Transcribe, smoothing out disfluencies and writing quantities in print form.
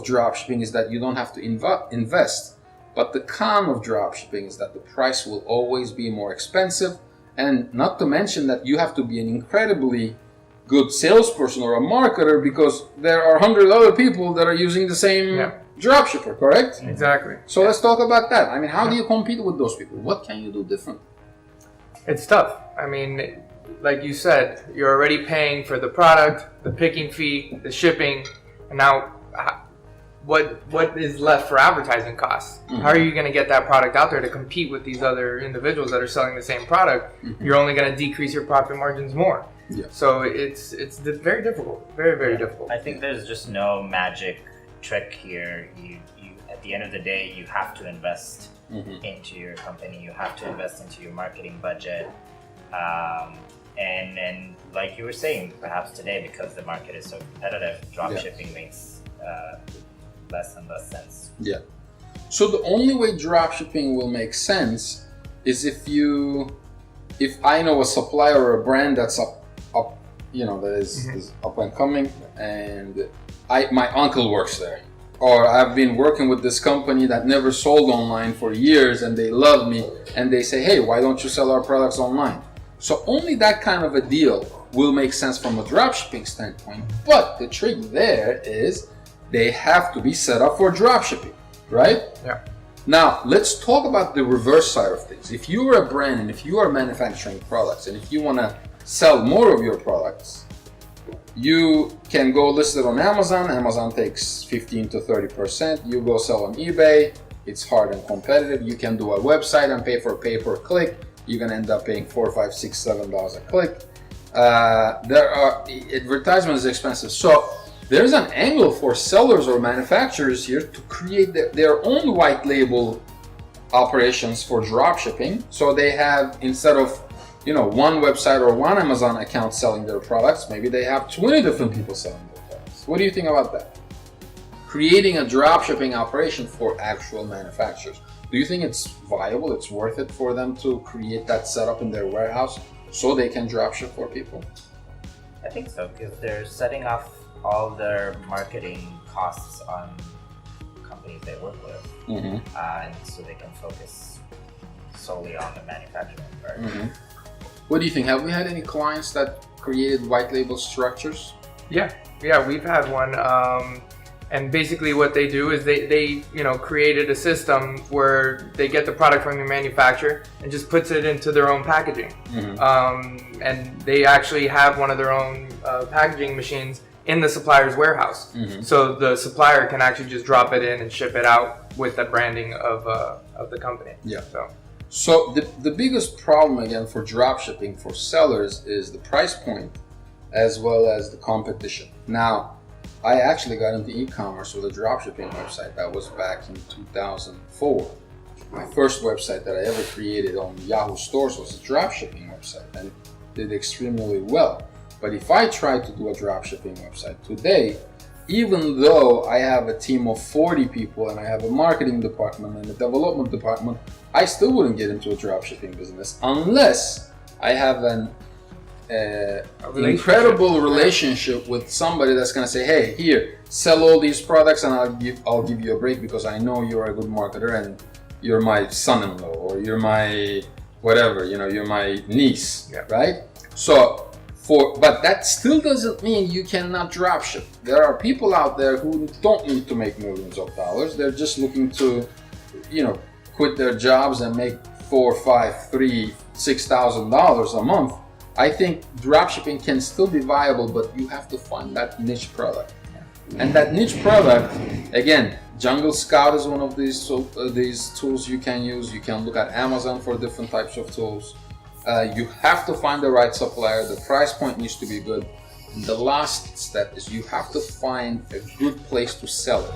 of dropshipping is that you don't have to invest. But the con of dropshipping is that the price will always be more expensive, and not to mention that you have to be an incredibly good salesperson or a marketer because there are 100 other people that are using the same dropshipper, correct? Exactly. So let's talk about that. I mean, how do you compete with those people? What can you do different? It's tough. I mean, like you said, you're already paying for the product, the picking fee, the shipping, and now what is left for advertising costs? Mm-hmm. How are you going to get that product out there to compete with these other individuals that are selling the same product? Mm-hmm. You're only going to decrease your profit margins more. Yeah. So it's very difficult, very difficult. I think there's just no magic trick here. You at the end of the day, you have to invest into your company. You have to invest into your marketing budget. And like you were saying, perhaps today, because the market is so competitive, dropshipping makes less and less sense. Yeah. So the only way dropshipping will make sense is if I know a supplier or a brand that's up, that is up and coming, and my uncle works there, or I've been working with this company that never sold online for years, and they love me, and they say, hey, why don't you sell our products online? So only that kind of a deal will make sense from a dropshipping standpoint. But the trick there is they have to be set up for dropshipping, right? Yeah. Now, let's talk about the reverse side of things. If you are a brand and if you are manufacturing products and if you want to sell more of your products, you can go list it on Amazon. Amazon takes 15 to 30%. You go sell on eBay. It's hard and competitive. You can do a website and pay for pay-per-click. You're going to end up paying $4, $5, $6, $7 a click. Advertisement is expensive. So there's an angle for sellers or manufacturers here to create their own white label operations for dropshipping. So they have, instead of one website or one Amazon account selling their products, maybe they have 20 different people selling their products. What do you think about that? Creating a dropshipping operation for actual manufacturers. Do you think it's viable? It's worth it for them to create that setup in their warehouse so they can dropship for people? I think so, because they're setting off all their marketing costs on companies they work with, and so they can focus solely on the manufacturing part. What do you think? Have we had any clients that created white label structures? Yeah, we've had one. And basically what they do is they created a system where they get the product from the manufacturer and just puts it into their own packaging. And they actually have one of their own packaging machines in the supplier's warehouse. So the supplier can actually just drop it in and ship it out with the branding of the company. Yeah. So the biggest problem again for dropshipping for sellers is the price point as well as the competition. Now, I actually got into e-commerce with a dropshipping website. That was back in 2004. My first website that I ever created on Yahoo stores was a dropshipping website and did extremely well. But if I tried to do a dropshipping website today, even though I have a team of 40 people and I have a marketing department and a development department, I still wouldn't get into a dropshipping business unless I have an incredible relationship with somebody that's going to say, hey, here, sell all these products and I'll give you a break because I know you're a good marketer and you're my son-in-law or you're my whatever, you're my niece, right? So but that still doesn't mean you cannot dropship. There are people out there who don't need to make millions of dollars. They're just looking to, quit their jobs and make $4,000, $5,000, $3,000, $6,000 a month. I think dropshipping can still be viable, but you have to find that niche product. And that niche product, again, Jungle Scout is one of these tools you can use. You can look at Amazon for different types of tools. You have to find the right supplier. The price point needs to be good. And the last step is you have to find a good place to sell it.